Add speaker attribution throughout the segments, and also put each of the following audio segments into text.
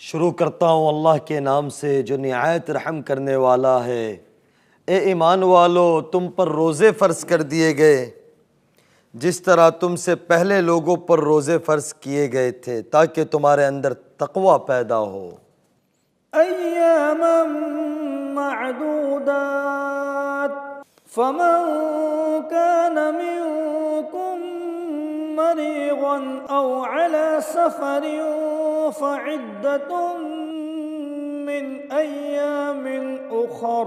Speaker 1: शुरू करता हूँ अल्लाह के नाम से जो निहायत रहम करने वाला है। ए ईमान वालो, तुम पर रोज़े फ़र्ज़ कर दिए गए जिस तरह तुमसे पहले लोगों पर रोज़े फ़र्ज़ किए गए थे ताकि तुम्हारे अंदर तक़वा पैदा हो।
Speaker 2: अय्यामन मअदूदात फमन कान मिनकुम मरीज़न औ अला सफरिन फ़इद्दतुम मिन अय्यामिन उख़र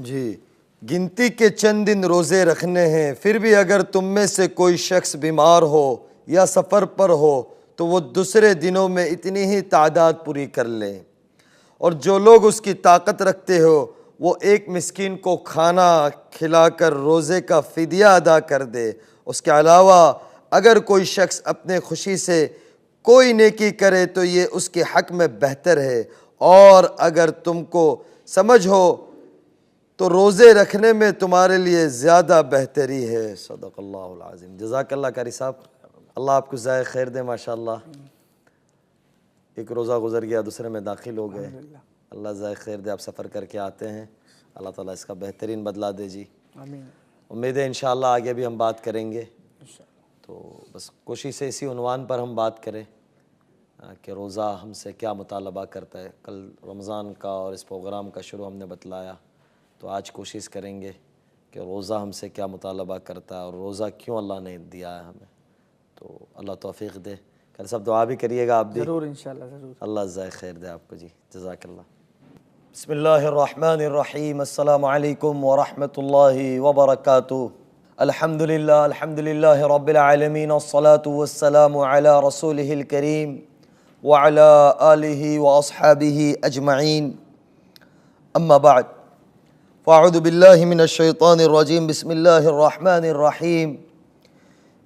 Speaker 1: जी, गिनती के चंद दिन रोज़े रखने हैं, फिर भी अगर तुम में से कोई शख्स बीमार हो या सफ़र पर हो तो वो दूसरे दिनों में इतनी ही तादाद पूरी कर लें। और जो लोग उसकी ताकत रखते हो वो एक मिस्कीन को खाना खिलाकर रोज़े का फ़िदिया अदा कर दे। उसके अलावा अगर कोई शख्स अपने खुशी से कोई नेकी करे तो ये उसके हक़ में बेहतर है, और अगर तुमको समझ हो तो रोज़े रखने में तुम्हारे लिए ज़्यादा बेहतरी है। सदक़ल्लाहुल अज़ीम। जज़ाकल्लाह कारी साहब, अल्लाह आपको ज़ाय खैर दे। माशाअल्लाह, एक रोज़ा गुज़र गया, दूसरे में दाखिल हो गए। अल्लाह ज़ाय खैर दे। आप सफ़र करके आते हैं, अल्लाह ताला इसका बेहतरीन बदला दे जी।
Speaker 2: आमीन।
Speaker 1: उम्मीद है इंशाअल्लाह आगे भी हम बात करेंगे। तो बस कोशिश है इसी उन्वान पर हम बात करें कि रोज़ा हमसे क्या मुतालबा करता है। कल रमज़ान का और इस प्रोग्राम का शुरू हमने बतलाया, तो आज कोशिश करेंगे कि रोज़ा हमसे क्या मुतालबा करता है और रोज़ा क्यों अल्लाह ने दिया है हमें। तो अल्लाह तौफ़ीक़ दे। कल सब दुआ भी करिएगा आप भी।
Speaker 2: ज़रूर इंशाअल्लाह ज़रूर।
Speaker 1: अल्लाह ज़ाय खैर दे आपको जी। जज़ाकल्लाह। बिस्मिल्लाहिर्रहमानिर्रहीम। अस्सलामु अलैकुम व रहमतुल्लाहि व बरकातुहू। अल्हम्दुलिल्लाह अल्हम्दुलिल्लाहि रब्बिल आलमीन अस्सलातु वस्सलामु अला रसूलिहिल करीम व अला आलिहि व अस्हाबिहि अजमईन। अम्मा बाद, फ़अऊज़ु बिल्लाहि मिनश शैतानिर रजीम। बिस्मिल्लाहिर्रहमानिर्रहीम।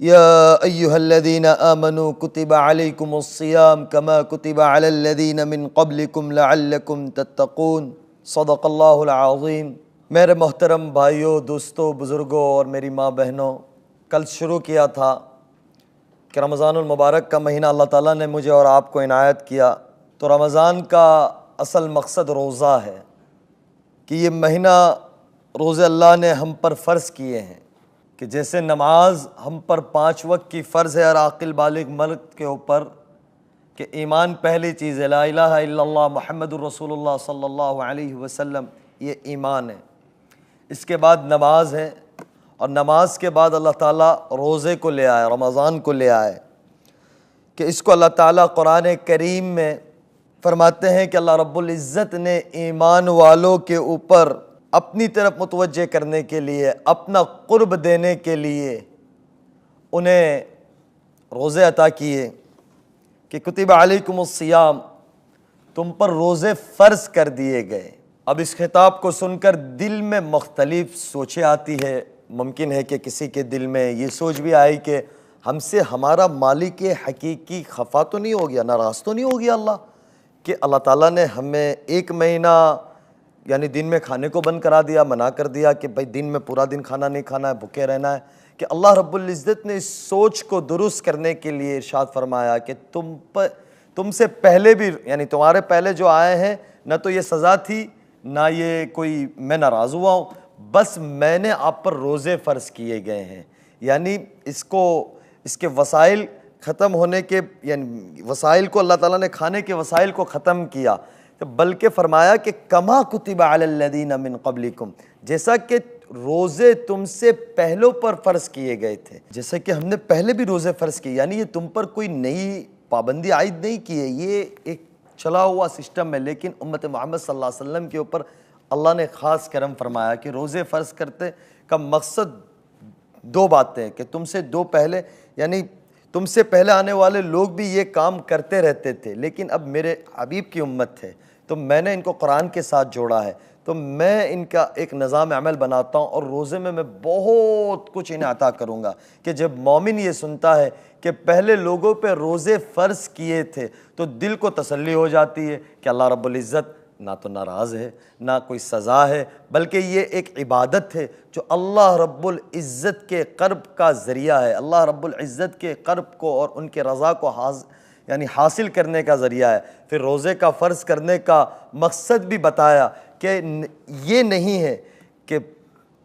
Speaker 1: या अय्युहल्लज़ीना आमनू कुतिबा अलैकुमुस्सियाम कमा कुतिबा अलल्लज़ीना मिन क़ब्लिकुम लअल्लकुम तत्तक़ून। सदक़ल्लाहुल अज़ीम। मेरे मोहतरम भाइयों, दोस्तों, बुज़ुर्गों और मेरी माँ बहनों, कल शुरू किया था कि रमज़ानुल मुबारक का महीना अल्लाह ताला ने मुझे और आपको इनायत किया। तो रमज़ान का असल मकसद रोज़ा है कि ये महीना रोज़े अल्लाह ने हम पर फ़र्ज़ किए हैं कि जैसे नमाज हम पर 5 वक्त की फ़र्ज़ है और आक़िल बालिग मर्द के ऊपर कि ईमान पहली चीज़ है, ला इलाहा इल्लल्लाह मुहम्मदुर रसूलुल्लाह सल्लल्लाहु अलैहि वसल्लम, ये ईमान है। इसके बाद नमाज है, और नमाज के बाद अल्लाह ताला रोज़े को ले आए, रमज़ान को ले आए कि इसको अल्लाह ताला कुरान करीम में फरमाते हैं कि अल्लाह रब्बुल इज़्ज़त ने ईमान वालों के ऊपर अपनी तरफ मुतवज्जे करने के लिए, अपना क़ुर्ब देने के लिए उन्हें रोज़े अता किए कि कुतिबा अलैकुमुस्सियाम, तुम पर रोज़े फ़र्ज़ कर दिए गए। अब इस खिताब को सुनकर दिल में मुख्तलिफ़ सोचें आती है। मुमकिन है कि किसी के दिल में ये सोच भी आई कि हमसे हमारा मालिक हकीकी खफा तो नहीं हो गया, नाराज़ तो नहीं हो गया अल्लाह, कि अल्लाह ताला ने हमें एक महीना यानी दिन में खाने को बंद करा दिया, मना कर दिया कि भाई दिन में पूरा दिन खाना नहीं खाना है, भूखे रहना है। कि अल्लाह रब्बुल इज़्ज़त ने इस सोच को दुरुस्त करने के लिए इरशाद फरमाया कि तुमसे पहले भी, यानी तुम्हारे पहले जो आए हैं, न तो ये सज़ा थी, ना ये कोई मैं नाराज़ हुआ हूँ, बस मैंने आप पर रोज़े फ़र्ज़ किए गए हैं। यानी इसके वसाइल ख़त्म होने के, यानी वसाइल को अल्लाह ताला ने खाने के वसाइल को ख़त्म किया, तो बल्कि फरमाया कि कमा कुतिबा अलल्लज़ीना मिन क़ब्लिकुम, जैसा कि रोज़े तुमसे पहलों पर फ़र्ज़ किए गए थे, जैसे कि हमने पहले भी रोज़े फ़र्ज़ किए। यानी ये तुम पर कोई नई पाबंदी आयद नहीं की है, ये एक चला हुआ सिस्टम है। लेकिन उम्मत मोहम्मद सल्लल्लाहु अलैहि वसल्लम के ऊपर अल्लाह ने ख़ास करम फरमाया कि रोज़े फ़र्ज़ करते का मकसद दो बातें, कि तुमसे दो पहले, यानी तुमसे पहले आने वाले लोग भी ये काम करते रहते थे, लेकिन अब मेरे हबीब की उम्मत है तो मैंने इनको कुरान के साथ जोड़ा है, तो मैं इनका एक निज़ाम अमल बनाता हूँ और रोज़े में मैं बहुत कुछ इन्हें अता करूँगा। कि जब मोमिन ये सुनता है कि पहले लोगों पे रोज़े फ़र्ज़ किए थे, तो दिल को तसल्ली हो जाती है कि अल्लाह रब्बुल इज़्ज़त ना तो नाराज़ है, ना कोई सज़ा है, बल्कि ये एक इबादत है जो अल्लाह रब्बुल इज़्ज़त के क़र्ब का ज़रिया है। अल्लाह रब्बुल इज़्ज़त के क़र्ब को और उनके रज़ा को यानी हासिल करने का ज़रिया है। फिर रोज़े का फ़र्ज़ करने का मकसद भी बताया कि ये नहीं है कि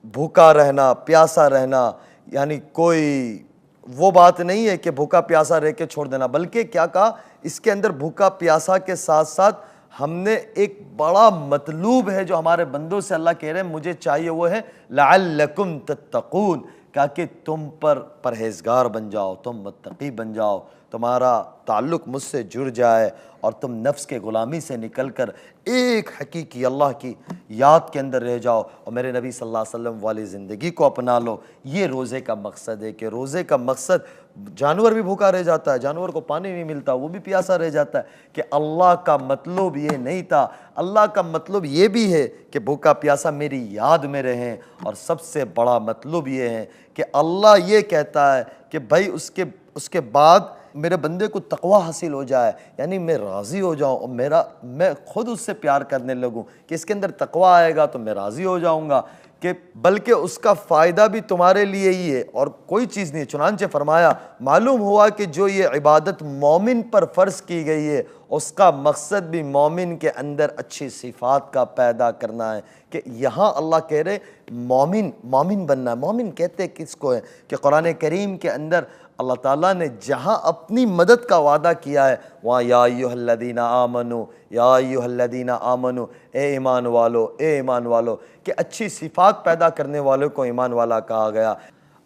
Speaker 1: भूखा रहना, प्यासा रहना, यानी कोई वो बात नहीं है कि भूखा प्यासा रह के छोड़ देना, बल्कि क्या कहा, इसके अंदर भूखा प्यासा के साथ साथ हमने एक बड़ा मतलूब है जो हमारे बंदों से अल्लाह कह रहे हैं मुझे चाहिए, वो है लअल्लकुम तत्तकून, क्या कि तुम पर परहेज़गार बन जाओ, तुम मुत्तकी बन जाओ, तुम्हारा ताल्लुक़ मुझसे जुड़ जाए और तुम नफ्स के ग़ुलामी से निकल कर एक हकीकी अल्लाह की याद के अंदर रह जाओ और मेरे नबी सल्लल्लाहु अलैहि वसल्लम वाली ज़िंदगी को अपना लो। ये रोज़े का मकसद है। कि रोज़े का मकसद, जानवर भी भूखा रह जाता है, जानवर को पानी नहीं मिलता, वो भी प्यासा रह जाता है, कि अल्लाह का मतलब ये नहीं था। अल्लाह का मतलब ये भी है कि भूखा प्यासा मेरी याद में रहें, और सबसे बड़ा मतलब ये है कि अल्लाह ये कहता है कि भाई उसके बाद मेरे बंदे को तक़वा हासिल हो जाए, यानी मैं राज़ी हो जाऊँ और मैं ख़ुद उससे प्यार करने लगूँ कि इसके अंदर तक़वा आएगा तो मैं राज़ी हो जाऊँगा, कि बल्कि उसका फ़ायदा भी तुम्हारे लिए ही है और कोई चीज़ नहीं। चुनांचे फरमाया, मालूम हुआ कि जो ये इबादत मोमिन पर फ़र्ज़ की गई है, उसका मकसद भी मोमिन के अंदर अच्छी सिफ़ात का पैदा करना है। कि यहाँ अल्लाह कह रहे मोमिन बनना है। मोमिन कहते किसको है? कि कुरान करीम के अंदर अल्लाह ताला ने जहाँ अपनी मदद का वादा किया है, वहाँ या अय्युहल्लज़ीना आमनू, या अय्युहल्लज़ीना आमनू, ए ईमान वालो, कि अच्छी सिफ़ात पैदा करने वालों को ईमान वाला कहा गया।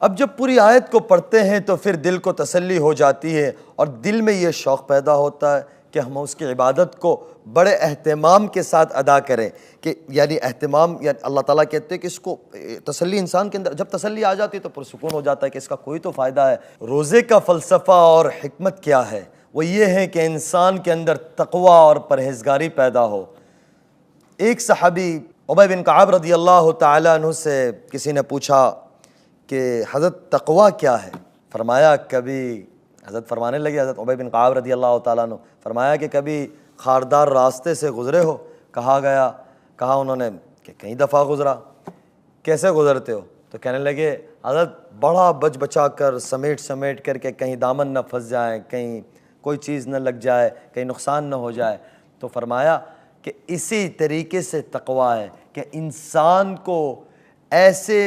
Speaker 1: अब जब पूरी आयत को पढ़ते हैं तो फिर दिल को तसल्ली हो जाती है और दिल में ये शौक़ पैदा होता है कि हम उसकी इबादत को बड़े एहतमाम के साथ अदा करें। कि यानी एहतमाम, यानी अल्लाह ताला कहते हैं कि इसको तसल्ली इंसान के अंदर जब तसल्ली आ जाती है तो पुरसुकून हो जाता है कि इसका कोई तो फ़ायदा है। रोज़े का फ़लसफ़ा और हिकमत क्या है? वो ये है कि इंसान के अंदर तक़वा और परहेज़गारी पैदा हो। एक सहाबी उबय बिन कअब रज़ियल्लाहु तआला अन्हु से किसी ने पूछा कि हज़रत तक़वा क्या है? फरमाया, कभी हज़रत फरमाने लगे, हज़रत उबय बिन कअब रज़ियल्लाहु तआला अन्हु फरमाया कि कभी खारदार रास्ते से गुज़रे हो? कहा उन्होंने कि कई दफ़ा गुज़रा। कैसे गुज़रते हो? तो कहने लगे, हज़रत बड़ा बच बचा कर समेट करके कहीं दामन न फंस जाए, कहीं कोई चीज़ न लग जाए, कहीं नुकसान न हो जाए। तो फरमाया कि इसी तरीके से तक़वा है कि इंसान को ऐसे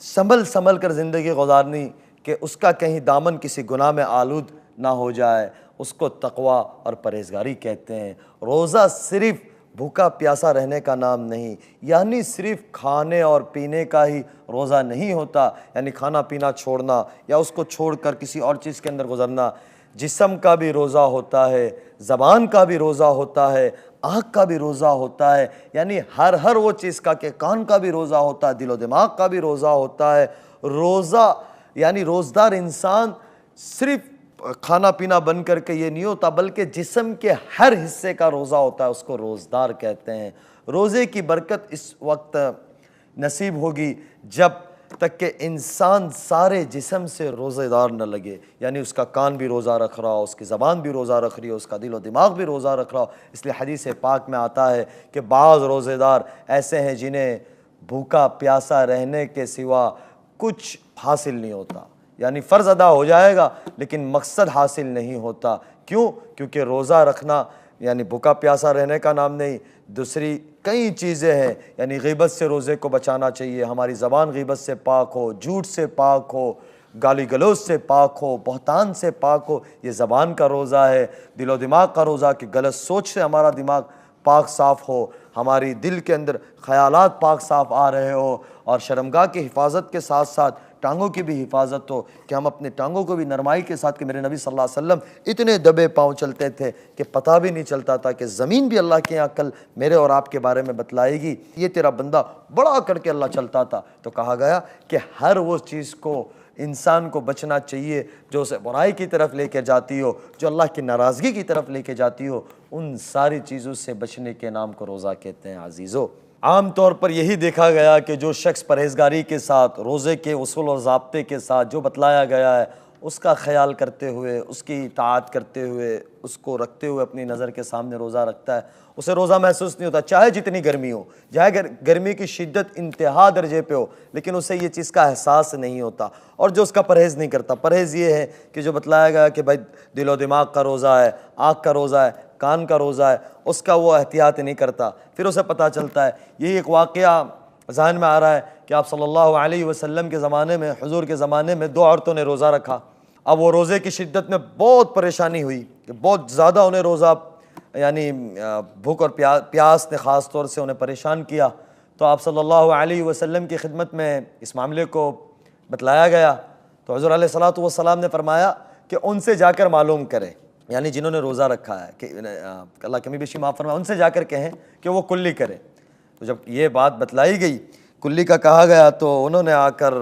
Speaker 1: संभल कर ज़िंदगी गुजारनी कि उसका कहीं दामन किसी गुनाह में आलूद ना हो जाए, उसको तक़वा और परहेज़गारी कहते हैं। रोज़ा सिर्फ़ भूखा प्यासा रहने का नाम नहीं, यानी सिर्फ़ खाने और पीने का ही रोज़ा नहीं होता, यानी खाना पीना छोड़ना या उसको छोड़कर किसी और चीज़ के अंदर गुजरना। जिस्म का भी रोज़ा होता है, ज़बान का भी रोज़ा होता है, आँख का भी रोज़ा होता है, यानी हर वो चीज़ का, कि कान का भी रोज़ा होता है, दिलो दिमाग का भी रोज़ा होता है। रोज़ा यानी रोज़दार इंसान सिर्फ़ खाना पीना बन करके ये नहीं होता, बल्कि जिस्म के हर हिस्से का रोज़ा होता है, उसको रोज़दार कहते हैं। रोज़े की बरकत इस वक्त नसीब होगी जब तक कि इंसान सारे जिस्म से रोज़ेदार न लगे, यानी उसका कान भी रोज़ा रख रहा हो, उसकी ज़बान भी रोज़ा रख रही हो, उसका दिलो दिमाग भी रोज़ा रख रहा हो। इसलिए हदीस पाक में आता है कि बाज़ रोज़ेदार ऐसे हैं जिन्हें भूखा प्यासा रहने के सिवा कुछ हासिल नहीं होता, यानी फ़र्ज़ अदा हो जाएगा लेकिन मकसद हासिल नहीं होता। क्यों? क्योंकि रोज़ा रखना यानी भूखा प्यासा रहने का नाम नहीं, दूसरी कई चीज़ें हैं। यानी गीबत से रोज़े को बचाना चाहिए, हमारी ज़बान गीबत से पाक हो, झूठ से पाक हो, गाली गलौज से पाक हो, बहतान से पाक हो। ये ज़बान का रोज़ा है, दिलो दिमाग का रोज़ा कि गलत सोच से हमारा दिमाग पाक साफ़ हो, हमारी दिल के अंदर ख़यालात पाक साफ़ आ रहे हो, और शर्मगाह की हिफाजत के साथ साथ टांगों की भी हिफाजत हो कि हम अपने टांगों को भी नरमाई के साथ, कि मेरे नबी सल्लल्लाहु अलैहि वसल्लम इतने दबे पाँव चलते थे कि पता भी नहीं चलता था कि ज़मीन भी अल्लाह के यहाँ कल मेरे और आपके बारे में बतलाएगी, ये तेरा बंदा बड़ा करके अल्लाह चलता था। तो कहा गया कि हर वो चीज़ को इंसान को बचना चाहिए जो उसे बुराई की तरफ लेके जाती हो, जो अल्लाह की नाराज़गी की तरफ लेके जाती हो, उन सारी चीज़ों से बचने के नाम को रोज़ा कहते हैं। अजीज़ों, आम तौर पर यही देखा गया कि जो शख्स परहेज़गारी के साथ, रोज़े के उसूल और ज़ाब्ते के साथ जो बतलाया गया है उसका ख्याल करते हुए, उसकी इताअत करते हुए, उसको रखते हुए अपनी नज़र के सामने रोज़ा रखता है, उसे रोज़ा महसूस नहीं होता, चाहे जितनी गर्मी हो, चाहे गर्मी की शिद्दत इंतहा दर्जे पे हो, लेकिन उसे ये चीज़ का एहसास नहीं होता। और जो उसका परहेज़ नहीं करता, परहेज़ ये है कि जो बतलाया गया कि भाई दिलो दिमाग का रोज़ा है, आँख का रोज़ा है, कान का रोज़ा है, उसका वो एहतियात नहीं करता, फिर उसे पता चलता है। यही एक वाक़या ज़हन में आ रहा है कि आप सल्लल्लाहु अलैहि वसल्लम के ज़माने में, हुज़ूर के ज़माने में 2 औरतों ने रोज़ा रखा। अब वो रोज़े की शिद्दत में बहुत परेशानी हुई, बहुत ज़्यादा उन्हें रोज़ा यानी भूख और प्यास ने ख़ास तौर से उन्हें परेशान किया। तो आप सल्लल्लाहु अलैहि वसल्लम की खिदमत में इस मामले को बतलाया गया। तो हुज़ूर अलैहिस्सलातु वस्सलाम ने फरमाया कि उनसे जाकर मालूम करें, यानी जिन्होंने रोज़ा रखा है कि अल्लाह कमी बेशी माफ़ फरमाए, उनसे जाकर कहें कि वो कुल्ली करें। तो जब ये बात बतलाई गई, कुल्ली का कहा गया, तो उन्होंने आकर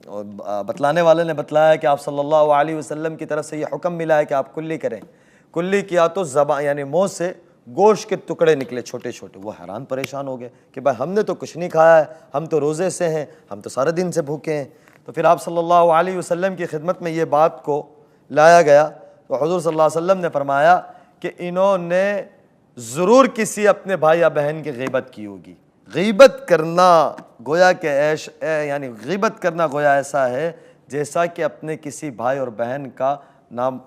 Speaker 1: बतलाने वाले ने बतलाया कि आप सल्लल्लाहु अलैहि वसल्लम की तरफ से ये हुक्म मिला है कि आप कुल्ली करें। कुल्ली किया तो ज़बान यानी मुँह से गोश्त के टुकड़े निकले छोटे छोटे। वो हैरान परेशान हो गए कि भाई हमने तो कुछ नहीं खाया है, हम तो रोज़े से हैं, हम तो सारे दिन से भूखे हैं। तो फिर आप सल्लल्लाहु अलैहि वसल्लम की खिदमत में ये बात को लाया गया। तो हुज़ूर सल्लल्लाहु अलैहि वसल्लम ने फरमाया कि इन्होंने ज़रूर किसी अपने भाई या बहन की ग़ीबत की होगी। ग़ीबत करना गोया के यानी ग़ीबत करना गोया ऐसा है जैसा कि अपने किसी भाई और बहन का नाम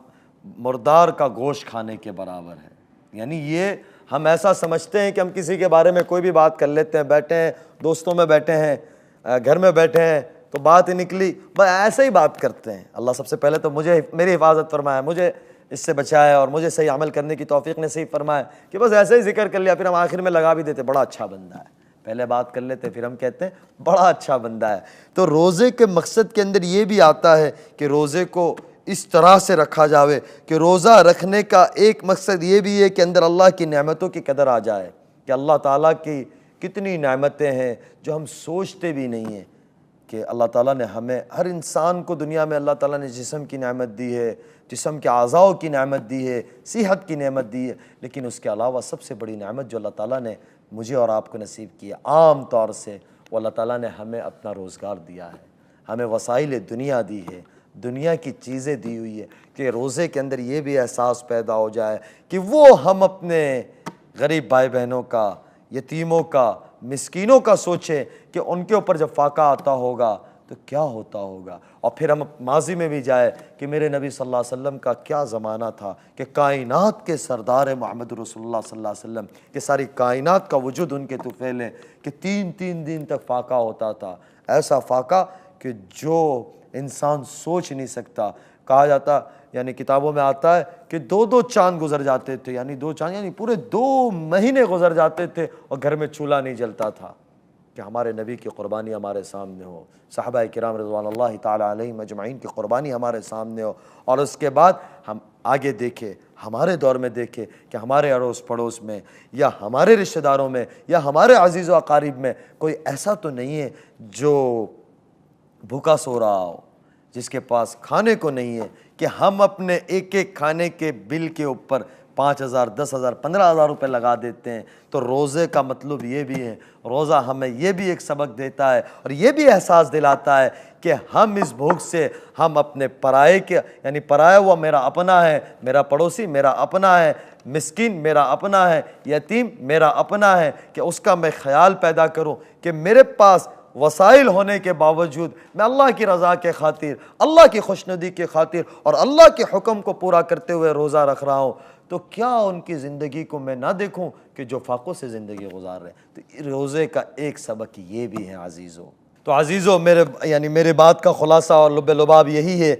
Speaker 1: मुर्दार का गोश्त खाने के बराबर है। यानी ये हम ऐसा समझते हैं कि हम किसी के बारे में कोई भी बात कर लेते हैं, बैठे हैं, दोस्तों में बैठे हैं, घर में बैठे हैं, तो बात ही निकली, बस ऐसे ही बात करते हैं। अल्लाह सबसे पहले तो मेरी हिफाजत फरमाए, मुझे इससे बचाया और मुझे सही अमल करने की तौफीक नसीब फरमाए कि बस ऐसे ही जिक्र कर लिया, फिर हम आखिर में लगा भी देते बड़ा अच्छा बंदा है। पहले बात कर लेते, फिर हम कहते हैं बड़ा अच्छा बंदा है। तो रोज़े के मकसद के अंदर ये भी आता है कि रोज़े को इस तरह से रखा जावे कि रोज़ा रखने का एक मकसद ये भी है कि अंदर अल्लाह की नेमतों की कदर आ जाए कि अल्लाह ताला की कितनी नेमतें हैं जो हम सोचते भी नहीं हैं कि अल्लाह ताला ने हमें, हर इंसान को दुनिया में अल्लाह ताला ने जिस्म की नेमत दी है, जिस्म के आज़ाओं की नेमत दी है, सेहत की नेमत दी है, लेकिन उसके अलावा सबसे बड़ी नेमत जो अल्लाह ताला ने मुझे और आपको नसीब की है आम तौर से, वो अल्लाह ताला ने हमें अपना रोज़गार दिया है, हमें वसाइल दुनिया दी है, दुनिया की चीज़ें दी हुई है कि रोज़े के अंदर ये भी एहसास पैदा हो जाए कि वो हम अपने गरीब भाई बहनों का, यतीमों का, मिस्कीनों का सोचें कि उनके ऊपर जब फाका आता होगा तो क्या होता होगा। और फिर हम माजी में भी जाए कि मेरे नबी सल्लल्लाहु अलैहि वसल्लम का क्या ज़माना था कि कायनात के सरदार मोहम्मद रसूलुल्लाह सल्लल्लाहु अलैहि वसल्लम कि सारी कायनात का वजूद उनके तुफ़ैल है कि 3-3 दिन तक फाका होता था, ऐसा फाका कि जो इंसान सोच नहीं सकता। कहा जाता, यानी किताबों में आता है कि 2-2 चांद गुजर जाते थे, यानी 2 चांद यानी पूरे 2 महीने गुजर जाते थे और घर में चूल्हा नहीं जलता था कि हमारे नबी की क़ुरबानी हमारे सामने हो, सहाबाए किराम रिज़वानुल्लाहि ताला अलैहिम अजमईन की क़ुरबानी हमारे सामने हो। और उसके बाद हम आगे देखें, हमारे दौर में देखें कि हमारे अड़ोस पड़ोस में या हमारे रिश्तेदारों में या हमारे अजीज़ व अकारीब में कोई ऐसा तो नहीं है जो भूखा सो रहा हो, जिसके पास खाने को नहीं है, कि हम अपने एक एक खाने के बिल के ऊपर 5,000, 10,000, 15,000 रुपये लगा देते हैं। तो रोज़े का मतलब ये भी है, रोज़ा हमें ये भी एक सबक देता है और ये भी एहसास दिलाता है कि हम इस भूख से हम अपने पराये के, यानी पराया हुआ मेरा अपना है, मेरा पड़ोसी मेरा अपना है, मिस्कीन मेरा अपना है, यतीम मेरा अपना है, कि उसका मैं ख्याल पैदा करूँ कि मेरे पास वसाइल होने के बावजूद मैं अल्लाह की रज़ा के खातिर, अल्लाह की खुशनुदी के खातिर और अल्लाह के हुक्म को पूरा करते हुए रोज़ा रख रहा हूँ। तो क्या उनकी ज़िंदगी को मैं ना देखूं कि जो फाकों से ज़िंदगी गुजार रहे हैं। तो रोज़े का एक सबक ये भी है अजीज़ों। तो अजीज़ों, मेरे बात का खुलासा और लुब लुबाब यही है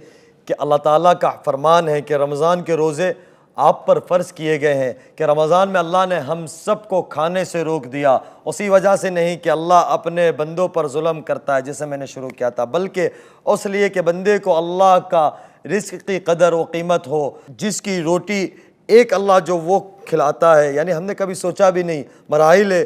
Speaker 1: कि अल्लाह ताला का फरमान है कि रमज़ान के रोज़े आप पर फ़र्ज़ किए गए हैं, कि रमज़ान में अल्लाह ने हम सब को खाने से रोक दिया। उसी वजह से नहीं कि अल्लाह अपने बंदों पर जुल्म करता है, जैसे मैंने शुरू किया था, बल्कि उस लिए कि बंदे को अल्लाह का रिज़्क़ की कदर व क़ीमत हो। जिसकी रोटी एक अल्लाह जो वो खिलाता है, यानी हमने कभी सोचा भी नहीं मराहिल है,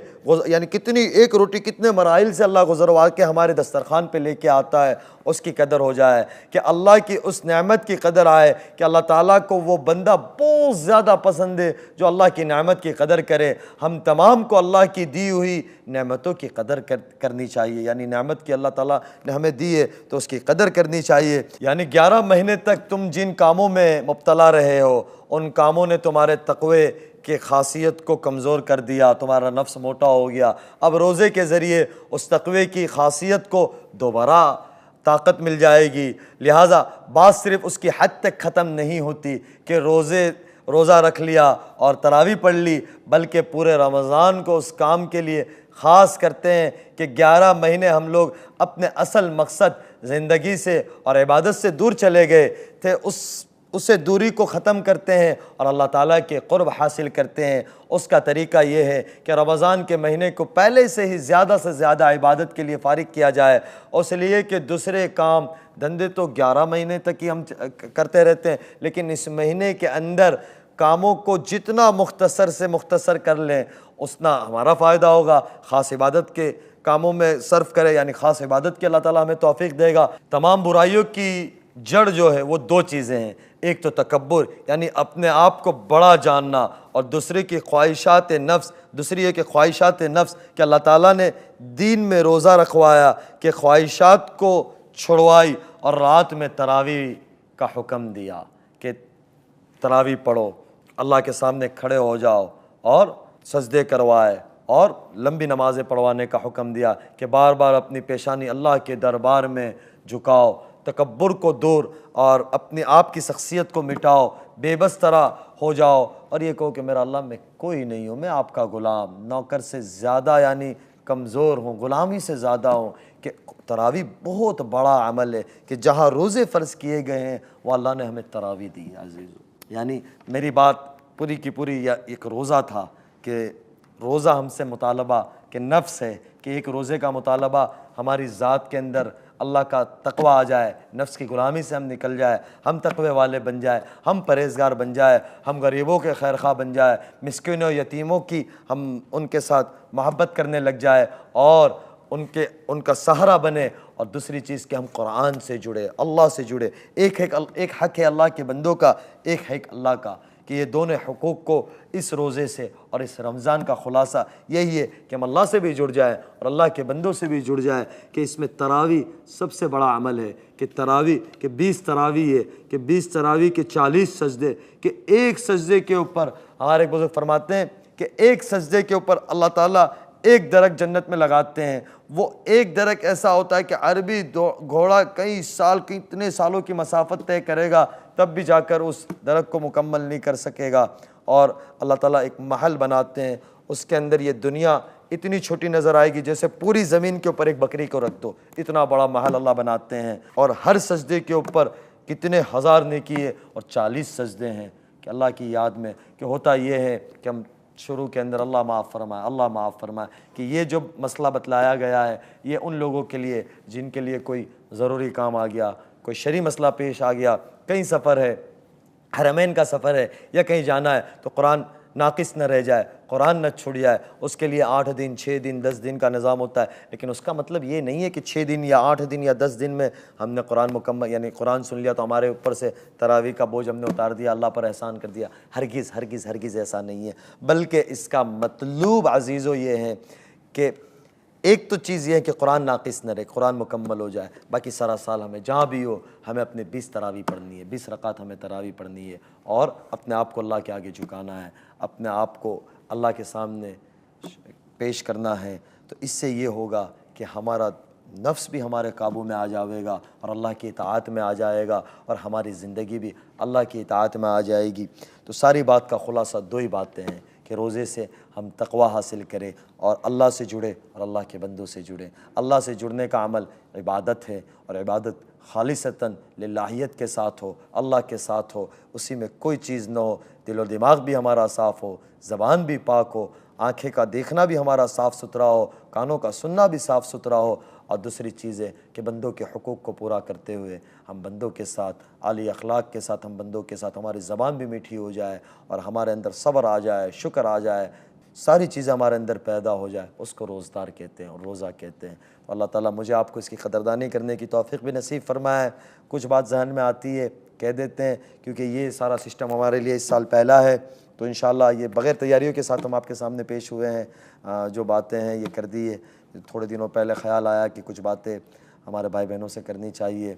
Speaker 1: यानी कितनी एक रोटी कितने मराहिल से अल्लाह गुज़रवा के हमारे दस्तरखान पे लेके आता है, उसकी कदर हो जाए, कि अल्लाह की उस नेमत की कदर आए, कि अल्लाह ताला को वो बंदा बहुत ज़्यादा पसंद है जो अल्लाह की नेमत की कदर करे। हम तमाम को अल्लाह की दी हुई नेमतों की कदर करनी चाहिए, यानी नेमत की अल्लाह ताला ने हमें दी है तो उसकी कदर करनी चाहिए। यानी 11 महीने तक तुम जिन कामों में मुब्तला रहे हो, उन कामों ने तुम्हारे तक़वे के ख़ासियत को कमज़ोर कर दिया, तुम्हारा नफ्स मोटा हो गया। अब रोज़े के ज़रिए उस तक़वे की ख़ासियत को दोबारा ताकत मिल जाएगी। लिहाजा बात सिर्फ़ उसकी हद तक ख़त्म नहीं होती कि रोज़ा रख लिया और तरावी पढ़ ली, बल्कि पूरे रमज़ान को उस काम के लिए ख़ास करते हैं कि 11 महीने हम लोग अपने असल मकसद ज़िंदगी से और इबादत से दूर चले गए थे, उससे दूरी को ख़त्म करते हैं और अल्लाह ताला के क़ुर्ब हासिल करते हैं। उसका तरीका ये है कि रमज़ान के महीने को पहले से ही ज़्यादा से ज़्यादा इबादत के लिए फ़ारिग किया जाए, इसलिए कि दूसरे काम धंधे तो 11 महीने तक ही हम करते रहते हैं, लेकिन इस महीने के अंदर कामों को जितना मुख्तसर से मुख्तसर कर लें उतना हमारा फ़ायदा होगा। ख़ास इबादत के कामों में सर्फ करें, यानी ख़ास इबादत की अल्लाह ताला हमें तौफ़ीक़ देगा। तमाम बुराइयों की जड़ जो है वो 2 चीज़ें हैं, एक तो तकब्बुर यानी अपने आप को बड़ा जानना, और दूसरे की ख्वाहिशात नफ्स। दूसरी है कि ख्वाहिशात नफ्स कि अल्लाह ताला ने दीन में रोज़ा रखवाया कि ख्वाहिशात को छुड़वाई और रात में तरावी का हुक्म दिया कि तरावी पढ़ो, अल्लाह के सामने खड़े हो जाओ और सजदे करवाए, और लंबी नमाज़ें पढ़वाने का हुक्म दिया कि बार बार अपनी पेशानी अल्लाह के दरबार में झुकाओ, तकब्बुर को दूर और अपने आप की शख्सियत को मिटाओ, बेबस तरह हो जाओ और ये कहो कि मेरा अल्लाह मैं कोई नहीं हूँ, मैं आपका ग़ुलाम, नौकर से ज़्यादा यानी कमज़ोर हूँ, ग़ुलामी से ज़्यादा हूँ। कि तरावी बहुत बड़ा अमल है कि जहाँ रोज़े फ़र्ज़ किए गए हैं वो अल्लाह ने हमें तरावी दी है अज़ीज़ों। यानी मेरी बात पूरी की पूरी या एक रोज़ा था कि रोज़ा हमसे मुतालबा कि नफ्स है कि एक रोज़े का मुतालबा हमारी ज़ात के अंदर अल्लाह का तक़वा आ जाए, नफ्स की ग़ुलामी से हम निकल जाए, हम तक़वे वाले बन जाए, हम परहेज़गार बन जाए, हम गरीबों के खैर ख़्वाह बन जाए, मिस्कीनों यतीमों की हम उनके साथ मोहब्बत करने लग जाए और उनका सहारा बने। और दूसरी चीज़ कि हम कुरान से जुड़े, अल्लाह से जुड़े। एक हक़ है अल्लाह के बंदों का, एक हक़ अल्लाह का, कि ये दोनों हुकूक़ को इस रोज़े से और इस रमज़ान का ख़ुलासा यही है कि हम अल्लाह से भी जुड़ जाए और अल्लाह के बंदों से भी जुड़ जाए। कि इसमें तरावी सबसे बड़ा अमल है कि तरावी के 20 तरावी है कि 20 तरावी के 40 सजदे, कि एक सजदे के ऊपर हमारे बुज़ुर्ग फरमाते हैं कि एक सजदे के ऊपर अल्लाह ताला एक दरक जन्नत में लगाते हैं। वो एक दरक ऐसा होता है कि अरबी घोड़ा कई साल कितने सालों की मसाफत तय करेगा तब भी जाकर उस दरक को मुकम्मल नहीं कर सकेगा। और अल्लाह ताला एक महल बनाते हैं, उसके अंदर ये दुनिया इतनी छोटी नज़र आएगी जैसे पूरी ज़मीन के ऊपर एक बकरी को रख दो, इतना बड़ा महल अल्लाह बनाते हैं। और हर सजदे के ऊपर कितने हज़ार नेकी है और 40 सजदे हैं कि अल्लाह की याद में। कि होता ये है कि हम शुरू के अंदर अल्लाह माफ़ फरमाए, अल्लाह माफ़ फरमाए, कि ये जो मसला बतलाया गया है ये उन लोगों के लिए जिनके लिए कोई ज़रूरी काम आ गया, कोई शरी मसला पेश आ गया, कहीं सफ़र है, हरमैन का सफ़र है या कहीं जाना है तो कुरान नाकिस न रह जाए, कुरान न छूट जाए, उसके लिए 8 दिन 6 दिन 10 दिन का निज़ाम होता है। लेकिन उसका मतलब ये नहीं है कि 6 दिन या 8 दिन या 10 दिन में हमने कुरान मुकम्मल यानी कुरान सुन लिया तो हमारे ऊपर से तरावी का बोझ हमने उतार दिया, अल्लाह पर एहसान कर दिया। हरगिज़ हरगिज़ हरगिज़ ऐसा नहीं है, बल्कि इसका मतलूब अज़ीज़ों ये है कि एक तो चीज़ ये है कि कुरान नाकिस न रहे, कुरान मुकम्मल हो जाए, बाकी सारा साल हमें जहाँ भी हो हमें अपने 20 तरावी पढ़नी है, 20 रकात हमें तरावी पढ़नी है और अपने आप को अल्लाह के आगे झुकाना है, अपने आप को अल्लाह के सामने पेश करना है। तो इससे ये होगा कि हमारा नफ्स भी हमारे काबू में आ जाएगा और अल्लाह की इताअत में आ जाएगा और हमारी ज़िंदगी भी अल्लाह की इताअत में आ जाएगी। तो सारी बात का ख़ुलासा दो ही बातें हैं कि रोज़े से हम तक़वा हासिल करें और अल्लाह से जुड़े और अल्लाह के बंदों से जुड़े। अल्लाह से जुड़ने का अमल इबादत है और इबादत खालिसतन लिल्लाहियत के साथ हो, अल्लाह के साथ हो, उसी में कोई चीज़ न हो, दिल और दिमाग भी हमारा साफ़ हो, ज़बान भी पाक हो, आँखें का देखना भी हमारा साफ़ सुथरा हो, कानों का सुनना भी साफ़ सुथरा हो। और दूसरी चीज़ है कि बंदों के हुकूक़ को पूरा करते हुए हम बंदों के साथ आली अखलाक के साथ हम बंदों के साथ हमारी ज़बान भी मीठी हो जाए और हमारे अंदर सब्र आ जाए, शुक्र आ जाए, सारी चीज़ें हमारे अंदर पैदा हो जाए, उसको रोज़दार कहते हैं और रोज़ा कहते हैं। तो अल्लाह ताला मुझे आपको इसकी क़दरदानी करने की तौफ़ीक़ भी नसीब फ़रमाए। कुछ बात जहन में आती है कह देते हैं, क्योंकि ये सारा सिस्टम हमारे लिए इस साल पहला है, तो इंशाअल्लाह ये बग़ैर तैयारियों के साथ हम आपके सामने पेश हुए हैं। जो बातें हैं ये कर दी है। थोड़े दिनों पहले ख़्याल आया कि कुछ बातें हमारे भाई बहनों से करनी चाहिए,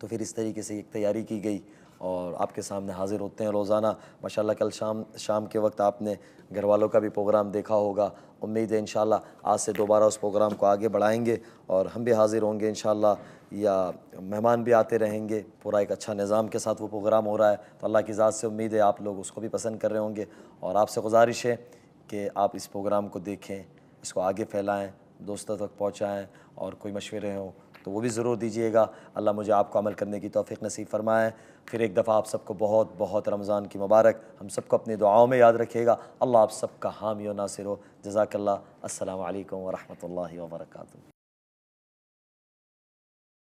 Speaker 1: तो फिर इस तरीके से एक तैयारी की गई और आपके सामने हाज़िर होते हैं रोज़ाना। माशाल्लाह कल शाम के वक्त आपने घर वालों का भी प्रोग्राम देखा होगा। उम्मीद है इंशाल्लाह आज से दोबारा उस प्रोग्राम को आगे बढ़ाएंगे और हम भी हाज़िर होंगे इंशाल्लाह, या मेहमान भी आते रहेंगे। पूरा एक अच्छा निज़ाम के साथ वो प्रोग्राम हो रहा है, तो अल्लाह की ज़ात से उम्मीद है आप लोग उसको भी पसंद कर रहे होंगे। और आपसे गुजारिश है कि आप इस प्रोग्राम को देखें, इसको आगे फैलाएँ, दोस्तों तक पहुँचाएँ और कोई मशवरे हों तो वो भी ज़रूर दीजिएगा। अल्लाह मुझे आपको अमल करने की तौफ़ीक़ नसीब फ़रमाए। फिर एक दफ़ा आप सबको बहुत बहुत रमज़ान की मुबारक। हम सबको अपनी दुआओं में याद रखिएगा। अल्लाह आप सबका हामी व नासिर हो। जज़ाकल्लाह। अस्सलामु अलैकुम व रहमतुल्लाहि व बरकातुहू।